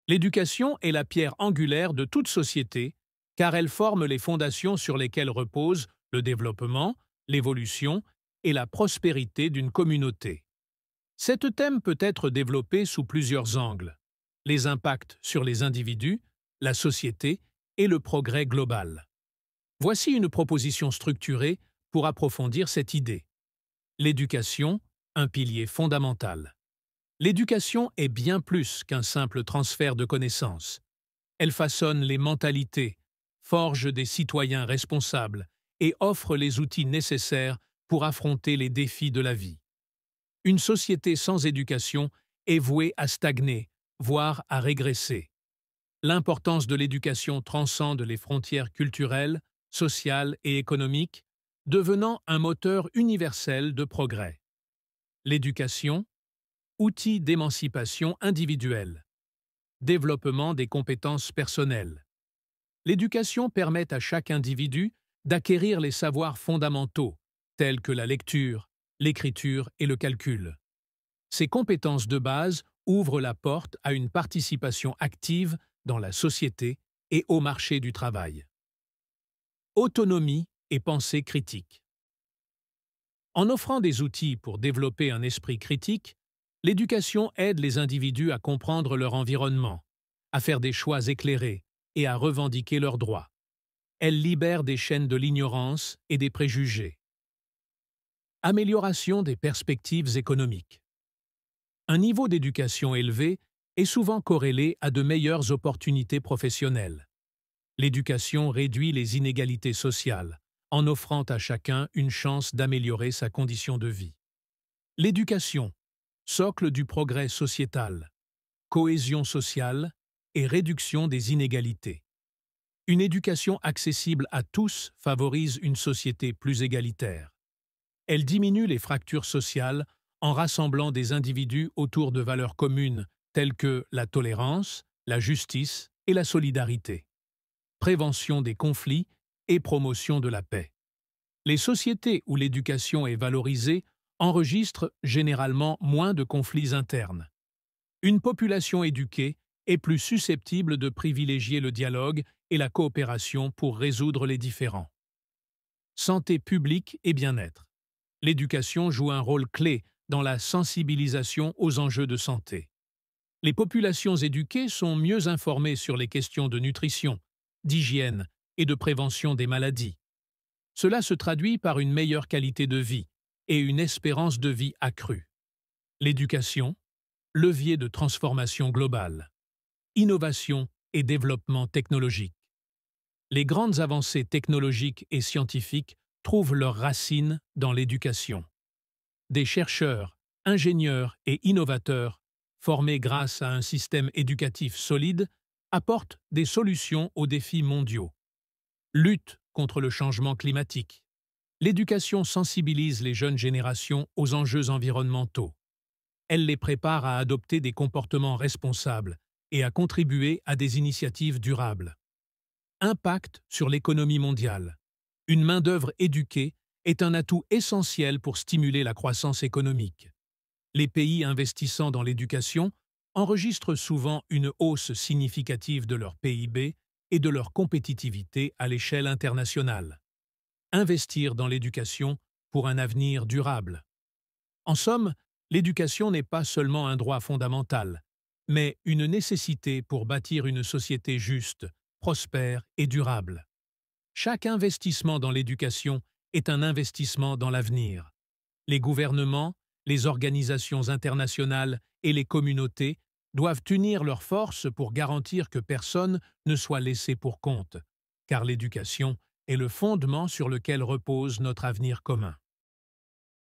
L'éducation est la pierre angulaire de toute société, car elle forme les fondations sur lesquelles reposent le développement, l'évolution et la prospérité d'une communauté. Cet thème peut être développé sous plusieurs angles: les impacts sur les individus, la société et le progrès global. Voici une proposition structurée pour approfondir cette idée. L'éducation, un pilier fondamental. L'éducation est bien plus qu'un simple transfert de connaissances. Elle façonne les mentalités, forge des citoyens responsables et offre les outils nécessaires pour affronter les défis de la vie. Une société sans éducation est vouée à stagner, voire à régresser. L'importance de l'éducation transcende les frontières culturelles, sociales et économiques, devenant un moteur universel de progrès. L'éducation, outil d'émancipation individuelle. Développement des compétences personnelles. L'éducation permet à chaque individu d'acquérir les savoirs fondamentaux, tels que la lecture, l'écriture et le calcul. Ces compétences de base ouvrent la porte à une participation active dans la société et au marché du travail. Autonomie et pensée critique. En offrant des outils pour développer un esprit critique, l'éducation aide les individus à comprendre leur environnement, à faire des choix éclairés et à revendiquer leurs droits. Elle libère des chaînes de l'ignorance et des préjugés. Amélioration des perspectives économiques. Un niveau d'éducation élevé est souvent corrélé à de meilleures opportunités professionnelles. L'éducation réduit les inégalités sociales, en offrant à chacun une chance d'améliorer sa condition de vie. L'éducation, socle du progrès sociétal, cohésion sociale et réduction des inégalités. Une éducation accessible à tous favorise une société plus égalitaire. Elle diminue les fractures sociales en rassemblant des individus autour de valeurs communes telles que la tolérance, la justice et la solidarité. Prévention des conflits et promotion de la paix. Les sociétés où l'éducation est valorisée enregistrent généralement moins de conflits internes. Une population éduquée est plus susceptible de privilégier le dialogue et la coopération pour résoudre les différends. Santé publique et bien-être. L'éducation joue un rôle clé dans la sensibilisation aux enjeux de santé. Les populations éduquées sont mieux informées sur les questions de nutrition, d'hygiène et de prévention des maladies. Cela se traduit par une meilleure qualité de vie et une espérance de vie accrue. L'éducation, levier de transformation globale. Innovation et développement technologique. Les grandes avancées technologiques et scientifiques trouvent leurs racines dans l'éducation. Des chercheurs, ingénieurs et innovateurs, formés grâce à un système éducatif solide, apportent des solutions aux défis mondiaux. Lutte contre le changement climatique. L'éducation sensibilise les jeunes générations aux enjeux environnementaux. Elle les prépare à adopter des comportements responsables et à contribuer à des initiatives durables. Impact sur l'économie mondiale. Une main-d'œuvre éduquée est un atout essentiel pour stimuler la croissance économique. Les pays investissant dans l'éducation enregistrent souvent une hausse significative de leur PIB et de leur compétitivité à l'échelle internationale. Investir dans l'éducation pour un avenir durable. En somme, l'éducation n'est pas seulement un droit fondamental, mais une nécessité pour bâtir une société juste, prospère et durable. Chaque investissement dans l'éducation est un investissement dans l'avenir. Les gouvernements, les organisations internationales et les communautés doivent unir leurs forces pour garantir que personne ne soit laissé pour compte, car l'éducation est le fondement sur lequel repose notre avenir commun.